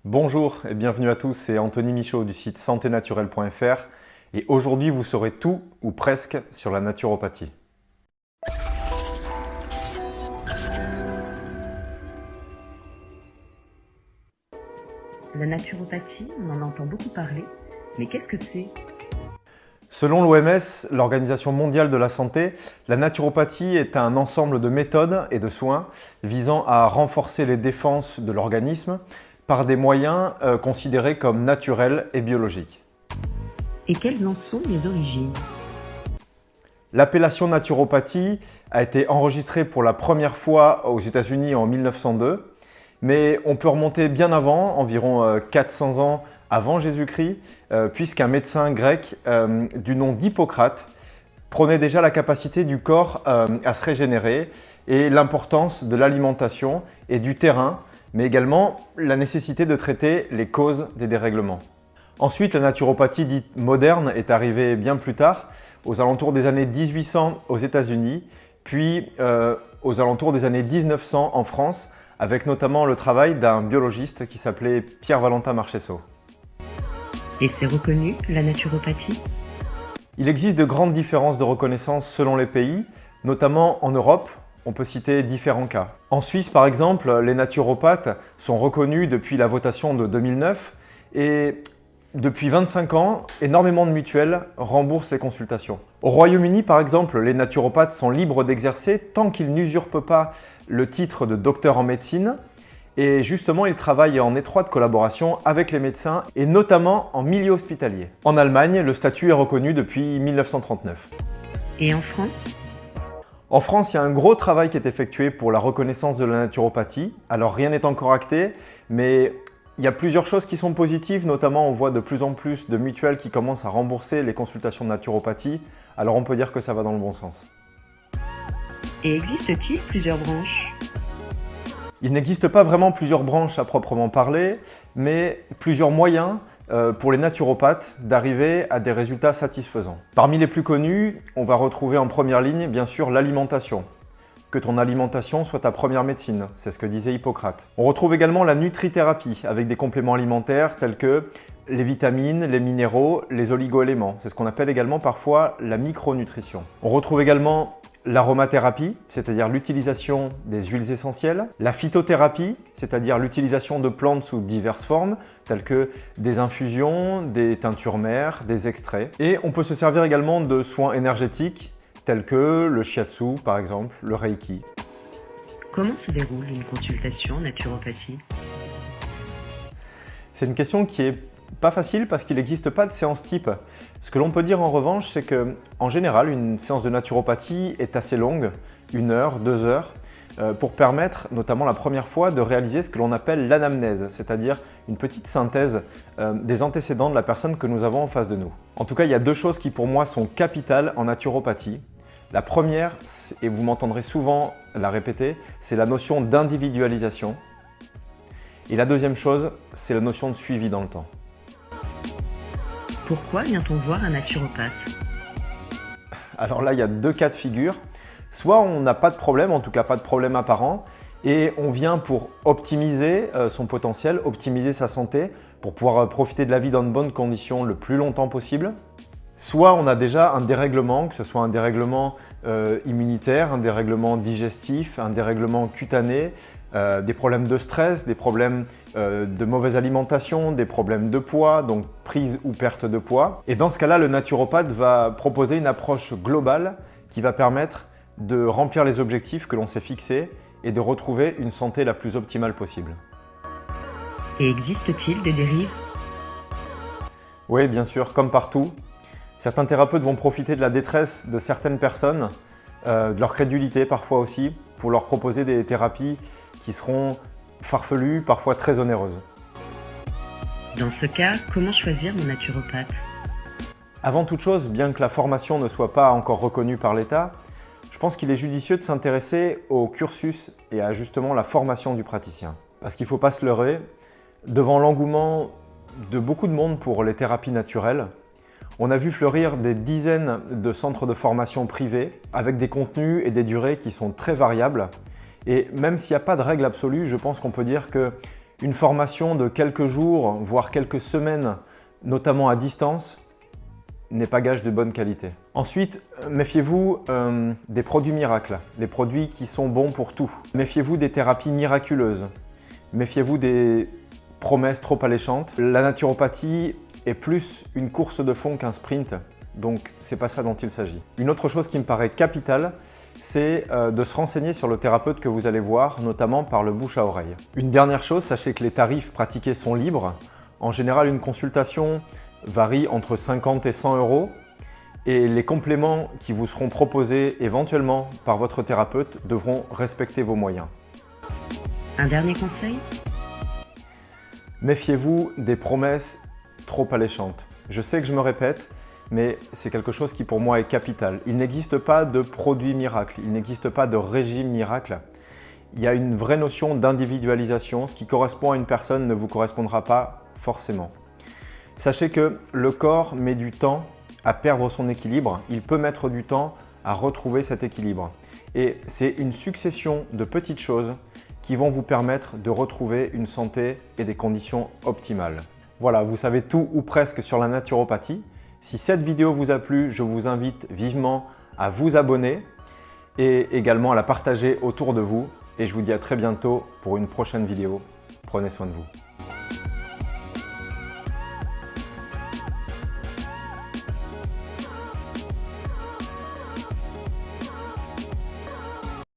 Bonjour et bienvenue à tous, c'est Anthony Michaud du site santénaturelle.fr et aujourd'hui vous saurez tout ou presque sur la naturopathie. La naturopathie, on en entend beaucoup parler, mais qu'est-ce que c'est? Selon l'OMS, l'Organisation mondiale de la santé, la naturopathie est un ensemble de méthodes et de soins visant à renforcer les défenses de l'organisme par des moyens considérés comme naturels et biologiques. Et quelles en sont les origines? L'appellation naturopathie a été enregistrée pour la première fois aux États-Unis en 1902, mais on peut remonter bien avant, environ 400 ans avant Jésus-Christ, puisqu'un médecin grec du nom d'Hippocrate prônait déjà la capacité du corps à se régénérer et l'importance de l'alimentation et du terrain, mais également la nécessité de traiter les causes des dérèglements. Ensuite, la naturopathie dite moderne est arrivée bien plus tard, aux alentours des années 1800 aux États-Unis, puis aux alentours des années 1900 en France, avec notamment le travail d'un biologiste qui s'appelait Pierre-Valentin Marchesseau. Et c'est reconnu, la naturopathie? Il existe de grandes différences de reconnaissance selon les pays, notamment en Europe. On peut citer différents cas. En Suisse, par exemple, les naturopathes sont reconnus depuis la votation de 2009 et depuis 25 ans, énormément de mutuelles remboursent les consultations. Au Royaume-Uni, par exemple, les naturopathes sont libres d'exercer tant qu'ils n'usurpent pas le titre de docteur en médecine. Et justement, ils travaillent en étroite collaboration avec les médecins et notamment en milieu hospitalier. En Allemagne, le statut est reconnu depuis 1939. Et en France? En France, il y a un gros travail qui est effectué pour la reconnaissance de la naturopathie. Alors rien n'est encore acté, mais il y a plusieurs choses qui sont positives, notamment on voit de plus en plus de mutuelles qui commencent à rembourser les consultations de naturopathie. Alors on peut dire que ça va dans le bon sens. Et existe-t-il plusieurs branches? Il n'existe pas vraiment plusieurs branches à proprement parler, mais plusieurs moyens pour les naturopathes d'arriver à des résultats satisfaisants. Parmi les plus connus, on va retrouver en première ligne, bien sûr, l'alimentation. Que ton alimentation soit ta première médecine, c'est ce que disait Hippocrate. On retrouve également la nutrithérapie avec des compléments alimentaires tels que les vitamines, les minéraux, les oligoéléments. C'est ce qu'on appelle également parfois la micronutrition. On retrouve également l'aromathérapie, c'est-à-dire l'utilisation des huiles essentielles, la phytothérapie, c'est-à-dire l'utilisation de plantes sous diverses formes, telles que des infusions, des teintures mères, des extraits. Et on peut se servir également de soins énergétiques, tels que le shiatsu par exemple, le reiki. Comment se déroule une consultation en naturopathie? C'est une question qui est pas facile parce qu'il n'existe pas de séance type. Ce que l'on peut dire en revanche, c'est qu'en général, une séance de naturopathie est assez longue, 1 heure, 2 heures, pour permettre, notamment la première fois, de réaliser ce que l'on appelle l'anamnèse, c'est-à-dire une petite synthèse des antécédents de la personne que nous avons en face de nous. En tout cas, il y a 2 choses qui pour moi sont capitales en naturopathie. La première, et vous m'entendrez souvent la répéter, c'est la notion d'individualisation. Et la deuxième chose, c'est la notion de suivi dans le temps. Pourquoi vient-on voir un naturopathe? Alors là, il y a 2 cas de figure. Soit on n'a pas de problème, en tout cas pas de problème apparent, et on vient pour optimiser son potentiel, optimiser sa santé, pour pouvoir profiter de la vie dans de bonnes conditions le plus longtemps possible. Soit on a déjà un dérèglement, que ce soit un dérèglement immunitaire, un dérèglement digestif, un dérèglement cutané, des problèmes de stress, des problèmes de mauvaise alimentation, des problèmes de poids, donc prise ou perte de poids. Et dans ce cas-là, le naturopathe va proposer une approche globale qui va permettre de remplir les objectifs que l'on s'est fixés et de retrouver une santé la plus optimale possible. Et existe-t-il des dérives? Oui, bien sûr, comme partout. Certains thérapeutes vont profiter de la détresse de certaines personnes, de leur crédulité parfois aussi, pour leur proposer des thérapies qui seront farfelues, parfois très onéreuses. Dans ce cas, comment choisir mon naturopathe? Avant toute chose, bien que la formation ne soit pas encore reconnue par l'État, je pense qu'il est judicieux de s'intéresser au cursus et à justement la formation du praticien. Parce qu'il ne faut pas se leurrer, devant l'engouement de beaucoup de monde pour les thérapies naturelles, on a vu fleurir des dizaines de centres de formation privés avec des contenus et des durées qui sont très variables. Et même s'il n'y a pas de règle absolue, je pense qu'on peut dire que Une formation de quelques jours, voire quelques semaines, notamment à distance, n'est pas gage de bonne qualité. Ensuite, méfiez-vous des produits miracles, les produits qui sont bons pour tout. Méfiez-vous des thérapies miraculeuses. Méfiez-vous des promesses trop alléchantes. La naturopathie est plus une course de fond qu'un sprint, donc c'est pas ça dont il s'agit. Une autre chose qui me paraît capitale, c'est de se renseigner sur le thérapeute que vous allez voir, notamment par le bouche à oreille. Une dernière chose, sachez que les tarifs pratiqués sont libres. En général, une consultation varie entre 50 et 100 € et les compléments qui vous seront proposés éventuellement par votre thérapeute devront respecter vos moyens. Un dernier conseil? Méfiez-vous des promesses trop alléchantes. Je sais que je me répète, mais c'est quelque chose qui pour moi est capital. Il n'existe pas de produit miracle, il n'existe pas de régime miracle. Il y a une vraie notion d'individualisation. Ce qui correspond à une personne ne vous correspondra pas forcément. Sachez que le corps met du temps à perdre son équilibre. Il peut mettre du temps à retrouver cet équilibre. Et c'est une succession de petites choses qui vont vous permettre de retrouver une santé et des conditions optimales. Voilà, vous savez tout ou presque sur la naturopathie. Si cette vidéo vous a plu, je vous invite vivement à vous abonner et également à la partager autour de vous. Et je vous dis à très bientôt pour une prochaine vidéo. Prenez soin de vous.